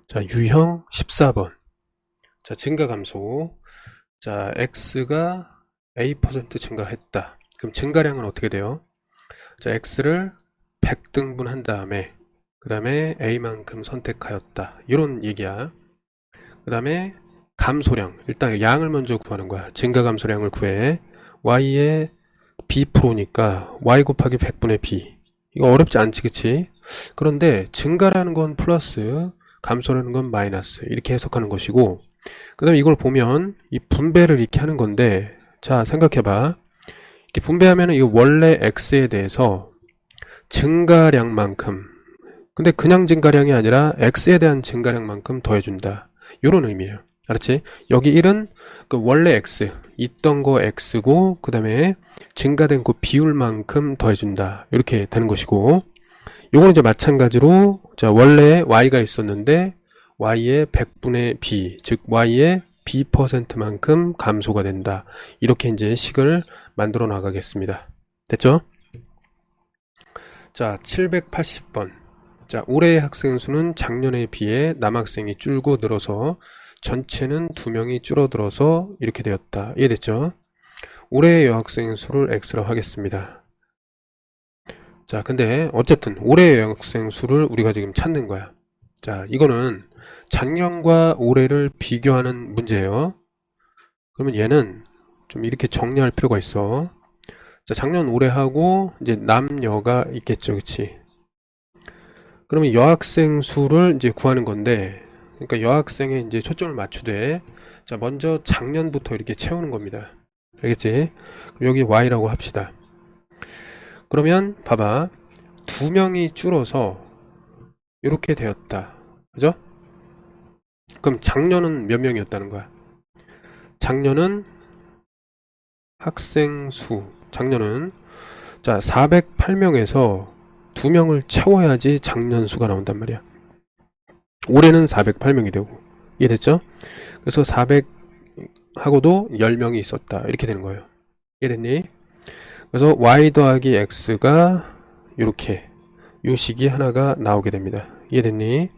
자, 유형 14번. 자, 증가감소. 자, x가 a% 증가했다. 그럼 증가량은 어떻게 돼요? 자, x를 100등분 한 다음에 그 다음에 a만큼 선택하였다. 이런 얘기야. 그 다음에 감소량. 일단 양을 먼저 구하는 거야. 증가감소량을 구해. y의 b%니까 y 곱하기 100분의 b. 이거 어렵지 않지, 그치? 그런데 증가라는 건 플러스, 감소라는 건 마이너스, 이렇게 해석하는 것이고, 그 다음에 이걸 보면 이 분배를 이렇게 하는 건데, 자, 생각해봐. 이렇게 분배하면 이거 원래 x에 대해서 증가량만큼, 근데 그냥 증가량이 아니라 x에 대한 증가량만큼 더해준다. 이런 의미예요. 알았지? 여기 1은 그 원래 x, 있던 거 x고, 그 다음에 증가된 그 비율만큼 더해준다. 이렇게 되는 것이고, 요거는 이제 마찬가지로, 자, 원래 y가 있었는데, y의 100분의 b, 즉, y의 b%만큼 감소가 된다. 이렇게 이제 식을 만들어 나가겠습니다. 됐죠? 자, 780번. 자, 올해의 학생 수는 작년에 비해 남학생이 줄고 늘어서 전체는 2명이 줄어들어서 이렇게 되었다. 이해됐죠? 올해의 여학생 수를 x로 하겠습니다. 자, 근데 어쨌든 올해의 여학생 수를 우리가 지금 찾는 거야. 자, 이거는 작년과 올해를 비교하는 문제예요. 그러면 얘는 좀 이렇게 정리할 필요가 있어. 자, 작년 올해하고 이제 남여가 있겠죠, 그치? 그러면 여학생 수를 이제 구하는 건데, 그러니까 여학생에 이제 초점을 맞추되, 자, 먼저 작년부터 이렇게 채우는 겁니다. 알겠지? 여기 y라고 합시다. 그러면 봐봐, 2명이 줄어서 이렇게 되었다. 그죠? 그럼 작년은 몇 명이었다는 거야? 작년은 학생 수, 작년은 자 408명에서 2명을 채워야지 작년 수가 나온단 말이야. 올해는 408명이 되고, 이해됐죠? 그래서 400하고도 10명이 있었다. 이렇게 되는 거예요. 이해됐니? 그래서 y 더하기 x가 이렇게 요 식이 하나가 나오게 됩니다. 이해됐니?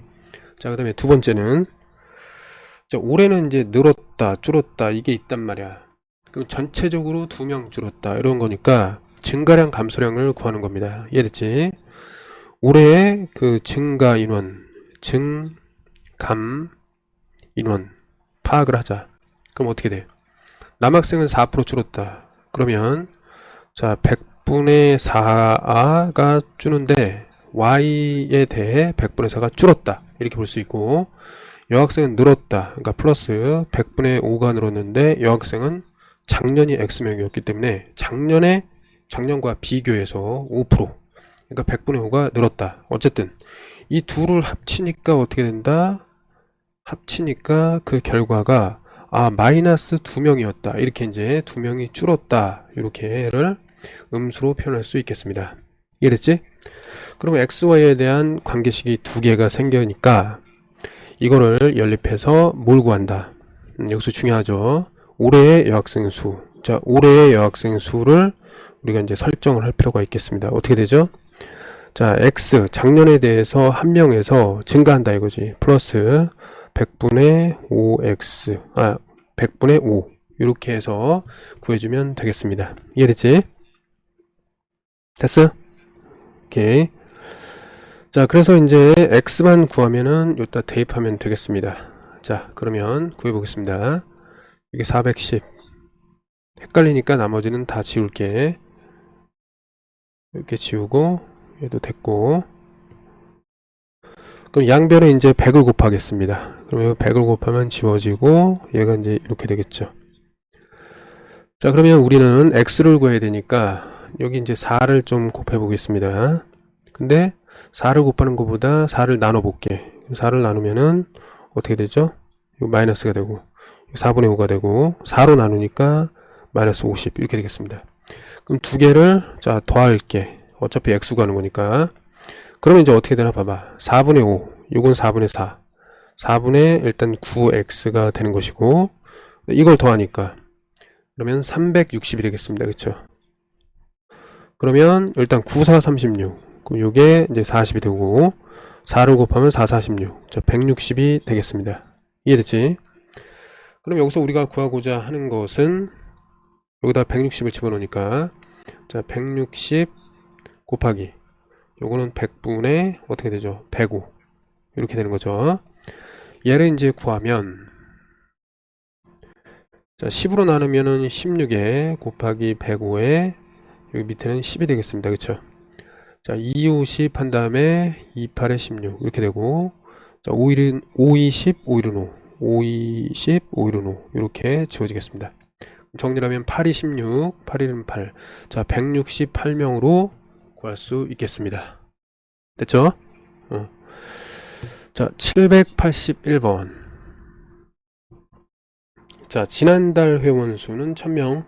자, 그 다음에 두 번째는, 자, 올해는 이제 늘었다, 줄었다, 이게 있단 말이야. 그럼 전체적으로 2명 줄었다, 이런 거니까 증가량, 감소량을 구하는 겁니다. 이해됐지? 올해의 그 증가 인원, 증감 인원 파악을 하자. 그럼 어떻게 돼? 남학생은 4% 줄었다. 그러면 자, 100분의 4가 주는데 y에 대해 100분의 4가 줄었다. 이렇게 볼 수 있고, 여학생은 늘었다. 그러니까 플러스 100분의 5가 늘었는데 여학생은 작년이 x명이었기 때문에 작년과 비교해서 5%, 그러니까 100분의 5가 늘었다. 어쨌든 이 둘을 합치니까 어떻게 된다? 합치니까 그 결과가 마이너스 2명이었다. 이렇게 이제 2명이 줄었다. 이렇게를 음수로 표현할 수 있겠습니다. 이해됐지? 그러면 xy에 대한 관계식이 2개가 생기니까 이거를 연립해서 뭘 구한다? 여기서 중요하죠. 올해의 여학생 수. 자, 올해의 여학생 수를 우리가 이제 설정을 할 필요가 있겠습니다. 어떻게 되죠? 자, x 작년에 대해서 1명에서 증가한다 이거지. 플러스 100분의 5x 100분의 5 이렇게 해서 구해주면 되겠습니다. 이해됐지? 됐어? 오케이. 자, 그래서 이제 x만 구하면은 여기다 대입하면 되겠습니다. 자, 그러면 구해보겠습니다. 이게 410. 헷갈리니까 나머지는 다 지울게. 이렇게 지우고, 얘도 됐고. 그럼 양변에 이제 100을 곱하겠습니다. 그러면 100을 곱하면 지워지고, 얘가 이제 이렇게 되겠죠. 자, 그러면 우리는 x를 구해야 되니까, 여기 이제 4를 좀 곱해 보겠습니다. 근데 4를 곱하는 것보다 4를 나눠 볼게. 4를 나누면은 어떻게 되죠? 이거 마이너스가 되고 4분의 5가 되고 4로 나누니까 마이너스 50 이렇게 되겠습니다. 그럼 두 개를 자 더할게. 어차피 x 구하는 거니까. 그러면 이제 어떻게 되나 봐봐. 4분의 5 이건 4분의 4 4분의 일단 9x가 되는 것이고, 이걸 더하니까 그러면 360이 되겠습니다. 그쵸? 그러면 일단 9, 4, 36. 그럼 요게 이제 40이 되고, 4를 곱하면 4, 46. 자, 160이 되겠습니다. 이해됐지? 그럼 여기서 우리가 구하고자 하는 것은 여기다 160을 집어넣으니까 자, 160 곱하기 요거는 100분의 어떻게 되죠? 105 이렇게 되는 거죠. 얘를 이제 구하면 자, 10으로 나누면은 16에 곱하기 105에 여기 밑에는 10이 되겠습니다. 그쵸? 자, 2, 50 한 다음에 2, 8에 16 이렇게 되고 자, 5, 1은 5, 20, 5, 1은 5 5, 20, 5, 1은 5 이렇게 지워지겠습니다. 정리하면 8이 16, 8, 1은 8 자, 168명으로 구할 수 있겠습니다. 됐죠? 자, 781번 자, 지난달 회원수는 1000명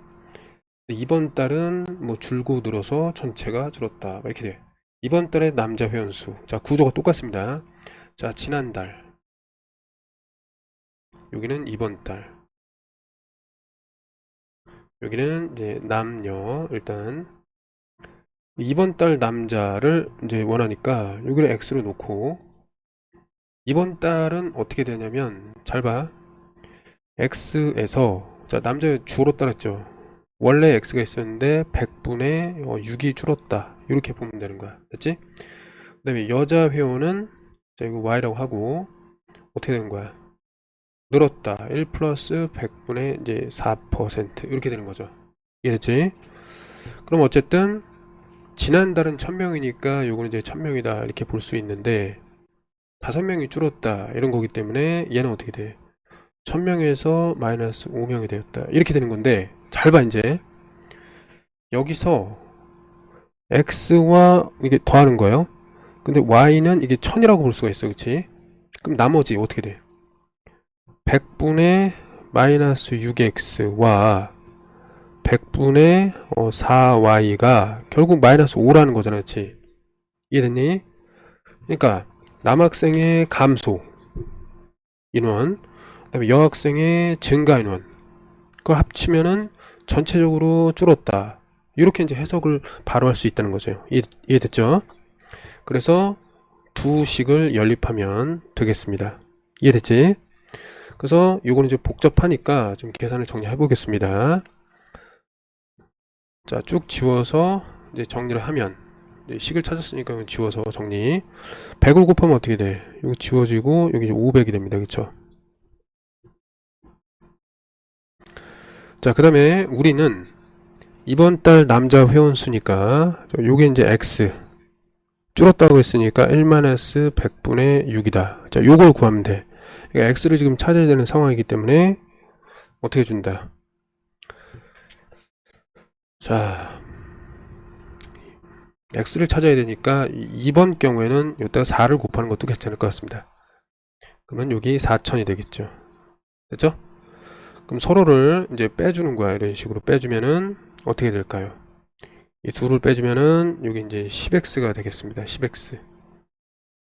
이번 달은 뭐 줄고 늘어서 전체가 줄었다 이렇게 돼. 이번 달의 남자 회원수 자, 구조가 똑같습니다. 자, 지난달 여기는 이번 달 여기는 이제 남녀 일단 이번 달 남자를 이제 원하니까 여기를 X로 놓고 이번 달은 어떻게 되냐면 잘 봐. X에서 자, 남자 줄었다 그랬죠. 원래 X가 있었는데 100분의 6이 줄었다 이렇게 보면 되는 거야. 됐지? 그 다음에 여자 회원은 자, 이거 Y라고 하고 어떻게 되는 거야? 늘었다 1 플러스 100분의 이제 4% 이렇게 되는 거죠. 이해됐지? 그럼 어쨌든 지난달은 1000명이니까 요거는 이제 1000명이다 이렇게 볼 수 있는데 5명이 줄었다 이런 거기 때문에 얘는 어떻게 돼? 1000명에서 마이너스 5명이 되었다 이렇게 되는 건데 잘 봐. 이제 여기서 x와 이게 더하는 거예요. 근데 y는 이게 1000이라고 볼 수가 있어. 그치? 그럼 나머지 어떻게 돼? 100분의 마이너스 6x와 100분의 4y가 결국 마이너스 5라는 거잖아. 그치? 이해됐니? 그러니까 남학생의 감소 인원 그 다음에 여학생의 증가 인원 그거 합치면은 전체적으로 줄었다 이렇게 이제 해석을 바로 할 수 있다는 거죠. 이해됐죠? 그래서 두 식을 연립하면 되겠습니다. 이해됐지? 그래서 이거는 이제 복잡하니까 좀 계산을 정리해 보겠습니다. 자, 쭉 지워서 이제 정리를 하면 이제 식을 찾았으니까 지워서 정리. 100을 곱하면 어떻게 돼? 여기 지워지고 여기 이제 500이 됩니다. 그쵸? 자, 그 다음에 우리는 이번 달 남자 회원 수니까 요게 이제 X 줄었다고 했으니까 1-100분의 6이다. 자, 요걸 구하면 돼. 그러니까 X를 지금 찾아야 되는 상황이기 때문에 어떻게 준다? 자, X를 찾아야 되니까 이번 경우에는 여기다가 4를 곱하는 것도 괜찮을 것 같습니다. 그러면 여기 4000이 되겠죠. 됐죠? 그럼 서로를 이제 빼주는 거야. 이런 식으로 빼주면은 어떻게 될까요? 이 둘을 빼주면은 여기 이제 10x가 되겠습니다. 10x.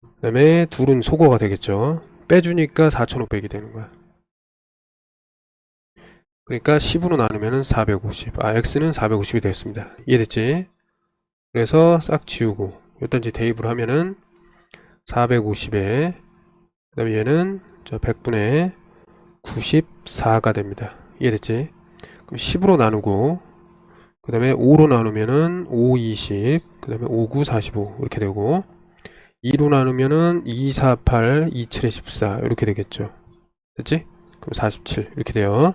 그 다음에 둘은 소거가 되겠죠. 빼주니까 4500이 되는 거야. 그러니까 10으로 나누면은 450. x는 450이 되겠습니다. 이해됐지? 그래서 싹 지우고 일단 이제 대입을 하면은 450에 그 다음에 얘는 100분의 94가 됩니다. 이해됐지? 그럼 10으로 나누고 그 다음에 5로 나누면은 5, 20, 그 다음에 5, 9, 45 이렇게 되고 2로 나누면은 2, 4, 8, 2, 7에 14 이렇게 되겠죠. 됐지? 그럼 47 이렇게 돼요.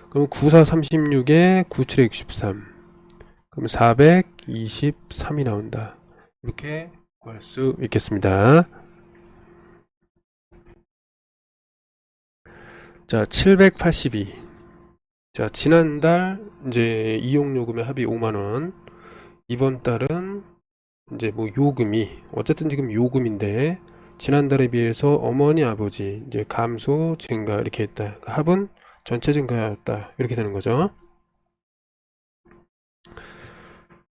그럼 9, 4, 36에 9, 7에 63 그럼 423이 나온다. 이렇게 구할 수 있겠습니다. 자, 782. 자, 지난달 이제 이용요금의 합이 5만원. 이번 달은 이제 뭐 요금이 어쨌든 지금 요금인데 지난달에 비해서 어머니 아버지 이제 감소 증가 이렇게 했다. 그 합은 전체 증가였다. 이렇게 되는 거죠.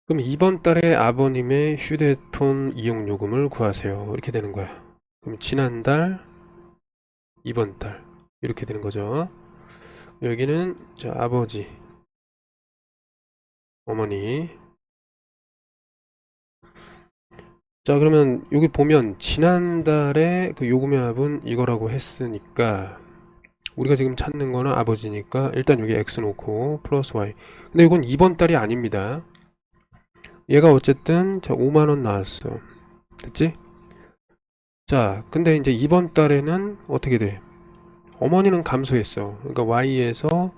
그럼 이번 달에 아버님의 휴대폰 이용 요금을 구하세요. 이렇게 되는 거야. 그럼 지난달, 이번 달 이렇게 되는 거죠. 여기는 자, 아버지, 어머니. 자, 그러면 여기 보면 지난달에 그 요금합은 이거라고 했으니까 우리가 지금 찾는 거는 아버지니까 일단 여기 x 놓고 플러스 y. 근데 이건 이번 달이 아닙니다. 얘가 어쨌든 자 5만원 나왔어. 됐지? 자, 근데 이제 이번 달에는 어떻게 돼? 어머니는 감소했어. 그러니까 y에서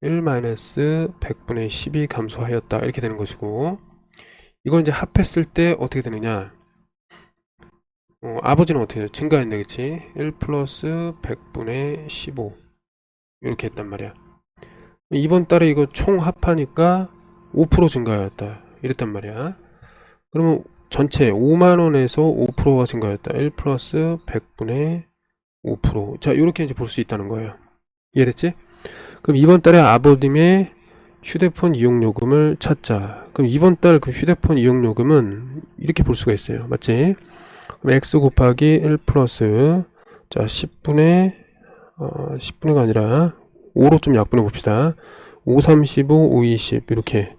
1-100분의 10이 감소하였다. 이렇게 되는 것이고, 이걸 이제 합했을 때 어떻게 되느냐? 아버지는 어떻게 돼? 증가했네, 그치? 1 플러스 100분의 15. 이렇게 했단 말이야. 이번 달에 이거 총 합하니까 5% 증가하였다. 이랬단 말이야. 그러면 전체 5만원에서 5%가 증가하였다. 1 플러스 100분의 5%. 자, 이렇게 이제 볼 수 있다는 거예요. 이해됐지? 그럼 이번 달에 아버님의 휴대폰 이용요금을 찾자. 그럼 이번 달 그 휴대폰 이용요금은 이렇게 볼 수가 있어요. 맞지? 그럼 x 곱하기 1 플러스 자 10분의가 아니라 5로 좀 약분해 봅시다. 5, 35, 5, 20 이렇게.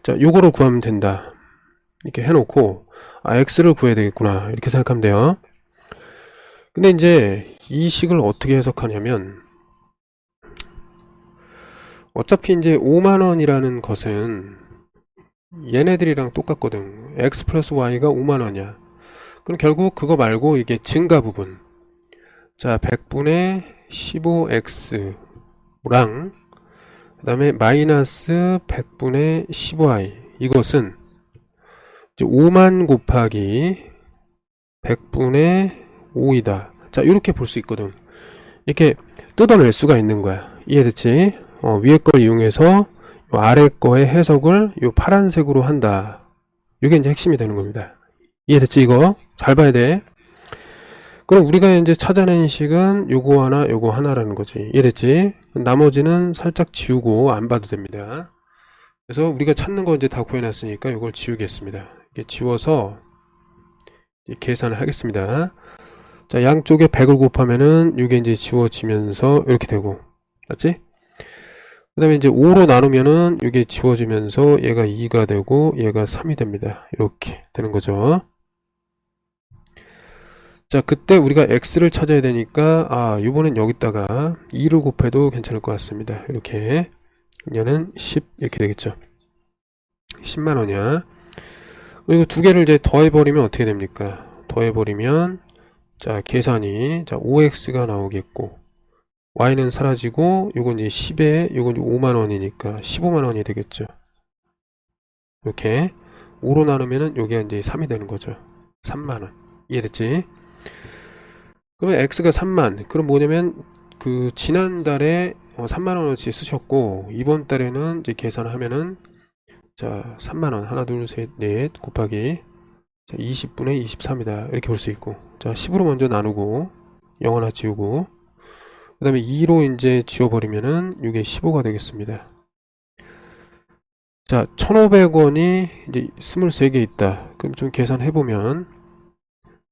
자, 요거를 구하면 된다. 이렇게 해놓고 x를 구해야 되겠구나. 이렇게 생각하면 돼요. 근데 이제 이 식을 어떻게 해석하냐면 어차피 이제 5만원이라는 것은 얘네들이랑 똑같거든. x 플러스 y가 5만원이야. 그럼 결국 그거 말고 이게 증가 부분. 자, 100분의 15x랑 그 다음에 마이너스 100분의 15y. 이것은 이제 5만 곱하기 100분의 5이다. 자, 이렇게 볼 수 있거든. 이렇게 뜯어낼 수가 있는 거야. 이해됐지? 위에 걸 이용해서 요 아래 거의 해석을 요 파란색으로 한다. 이게 이제 핵심이 되는 겁니다. 이해됐지? 이거 잘 봐야 돼. 그럼 우리가 이제 찾아낸 식은 요거 하나 요거 하나라는 거지. 이해됐지? 나머지는 살짝 지우고 안 봐도 됩니다. 그래서 우리가 찾는 거 이제 다 구해놨으니까 이걸 지우겠습니다. 이렇게 지워서 계산을 하겠습니다. 자, 양쪽에 100을 곱하면은 이게 이제 지워지면서 이렇게 되고, 맞지? 그 다음에 이제 5로 나누면은 이게 지워지면서 얘가 2가 되고 얘가 3이 됩니다. 이렇게 되는 거죠. 자, 그때 우리가 x를 찾아야 되니까 이번엔 여기다가 2를 곱해도 괜찮을 것 같습니다. 이렇게 얘는 10 이렇게 되겠죠. 10만원이야. 그리고 두 개를 이제 더해버리면 어떻게 됩니까? 더해버리면 자, 계산이 자 5x가 나오겠고 y는 사라지고 요건 이제 10에 요건 5만원이니까 15만원이 되겠죠. 이렇게 5로 나누면은 요게 이제 3이 되는 거죠. 3만원. 이해됐지? 그러면 x가 3만. 그럼 뭐냐면 그 지난달에 3만원어치 쓰셨고 이번 달에는 이제 계산하면은 자 3만원 하나 둘 셋 넷 곱하기 자 20분의 23이다. 이렇게 볼 수 있고 자 10으로 먼저 나누고 0 하나 지우고 그 다음에 2로 이제 지워버리면은 이게 15가 되겠습니다. 자 1,500원이 이제 23개 있다. 그럼 좀 계산해보면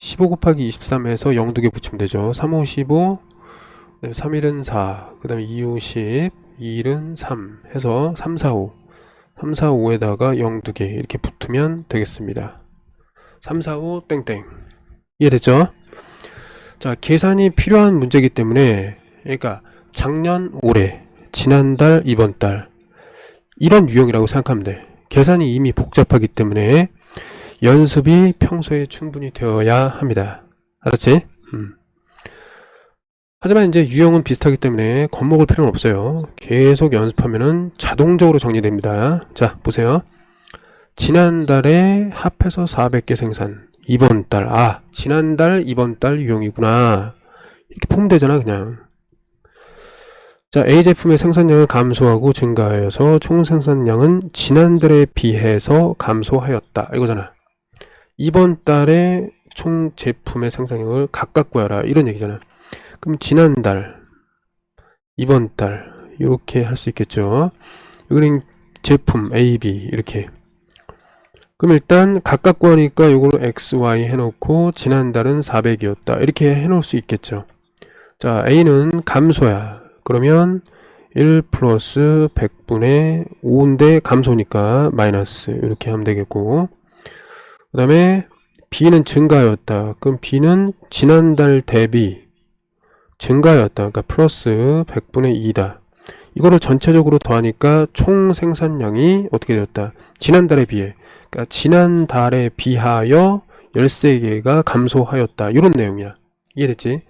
15 곱하기 23에서 0 두 개 붙이면 되죠. 3, 5, 15 3일은 4 그 다음에 2, 5, 10 2일은 3 해서 3, 4, 5 3, 4, 5에다가 0 두 개 이렇게 붙으면 되겠습니다. 3, 4, 5 땡땡. 이해됐죠? 자, 계산이 필요한 문제이기 때문에 그러니까 작년, 올해, 지난달, 이번 달 이런 유형이라고 생각하면 돼. 계산이 이미 복잡하기 때문에 연습이 평소에 충분히 되어야 합니다. 알았지? 하지만 이제 유형은 비슷하기 때문에 겁먹을 필요는 없어요. 계속 연습하면은 자동적으로 정리됩니다. 자, 보세요. 지난달에 합해서 400개 생산. 이번 달, 지난달, 이번 달 유형이구나. 이렇게 보면 되잖아, 그냥. 자, A 제품의 생산량을 감소하고 증가하여서 총 생산량은 지난달에 비해서 감소하였다. 이거잖아. 이번 달에 총 제품의 생산량을 각각 구하라. 이런 얘기잖아. 그럼 지난달, 이번 달 이렇게 할 수 있겠죠. 여기는 제품 A, B 이렇게. 그럼 일단 각각 구하니까 이걸 X, Y 해놓고 지난달은 400이었다. 이렇게 해놓을 수 있겠죠. 자, A는 감소야. 그러면 1 플러스 100분의 5인데 감소니까 마이너스 이렇게 하면 되겠고 그 다음에 B는 증가였다. 그럼 B는 지난달 대비 증가였다. 그러니까 플러스 100분의 2다. 이거를 전체적으로 더하니까 총 생산량이 어떻게 되었다? 지난달에 비해. 그러니까 지난달에 비하여 13개가 감소하였다. 이런 내용이야. 이해됐지?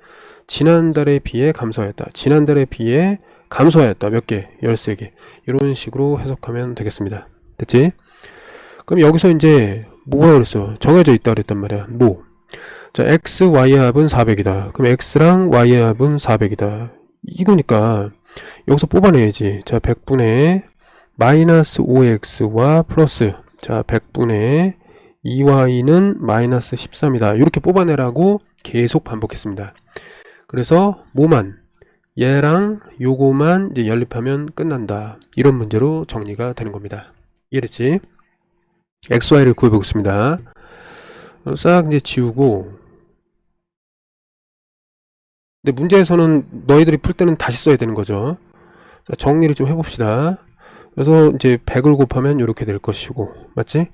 지난달에 비해 감소하였다. 지난달에 비해 감소하였다. 몇 개? 13개. 이런 식으로 해석하면 되겠습니다. 됐지? 그럼 여기서 이제 뭐라 그랬어? 정해져 있다 그랬단 말이야. 뭐? 자, x, y의 합은 400이다. 그럼 x랑 y의 합은 400이다. 이거니까 여기서 뽑아내야지. 자, 100분의 마이너스 5x와 플러스 자 100분의 2y는 마이너스 13이다. 이렇게 뽑아내라고 계속 반복했습니다. 그래서 뭐만 얘랑 요거만 이제 연립하면 끝난다. 이런 문제로 정리가 되는 겁니다. 이해됐지? xy를 구해보겠습니다. 싹 이제 지우고, 근데 문제에서는 너희들이 풀 때는 다시 써야 되는 거죠. 자, 정리를 좀 해봅시다. 그래서 이제 100을 곱하면 이렇게 될 것이고, 맞지?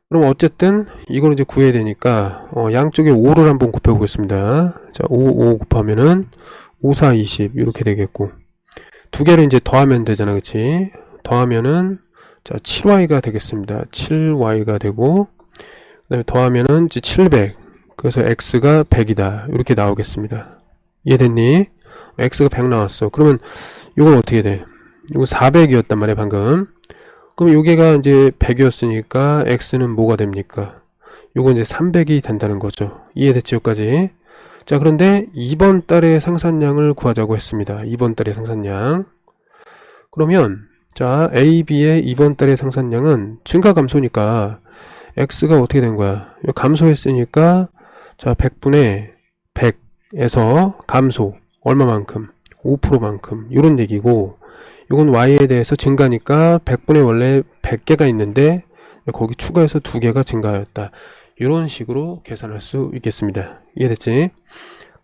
그럼 어쨌든 이걸 이제 구해야 되니까 양쪽에 5를 한번 곱해보겠습니다. 자, 5 곱하면은 5, 4, 20 이렇게 되겠고, 두 개를 이제 더하면 되잖아, 그치? 더하면은 자 7y가 되겠습니다. 7y가 되고, 그 다음에 더하면은 이제 700, 그래서 x가 100이다 이렇게 나오겠습니다. 이해됐니? x가 100 나왔어. 그러면 이건 어떻게 돼? 이거 400이었단 말이야 방금. 그럼 요게가 이제 100이었으니까 x는 뭐가 됩니까? 요건 이제 300이 된다는 거죠. 이해됐지? 여기까지. 자, 그런데 이번 달의 생산량을 구하자고 했습니다. 이번 달의 생산량. 그러면 자, A, B의 이번 달의 생산량은 증가 감소니까 x가 어떻게 된 거야? 감소했으니까 자 100분의 100에서 감소 얼마만큼? 5%만큼 이런 얘기고, 이건 y에 대해서 증가니까 100분의 원래 100개가 있는데 거기 추가해서 2개가 증가하였다. 이런 식으로 계산할 수 있겠습니다. 이해됐지?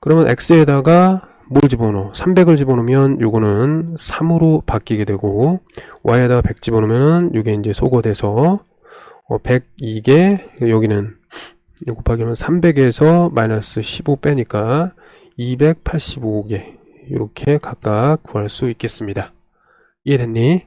그러면 x에다가 뭘 집어넣어? 300을 집어넣으면 요거는 3으로 바뀌게 되고, y에다가 100 집어넣으면 이게 이제 소거돼서 102개, 여기는 곱하기 하면 300에서 마이너스 15 빼니까 285개 이렇게 각각 구할 수 있겠습니다. 이해됐니?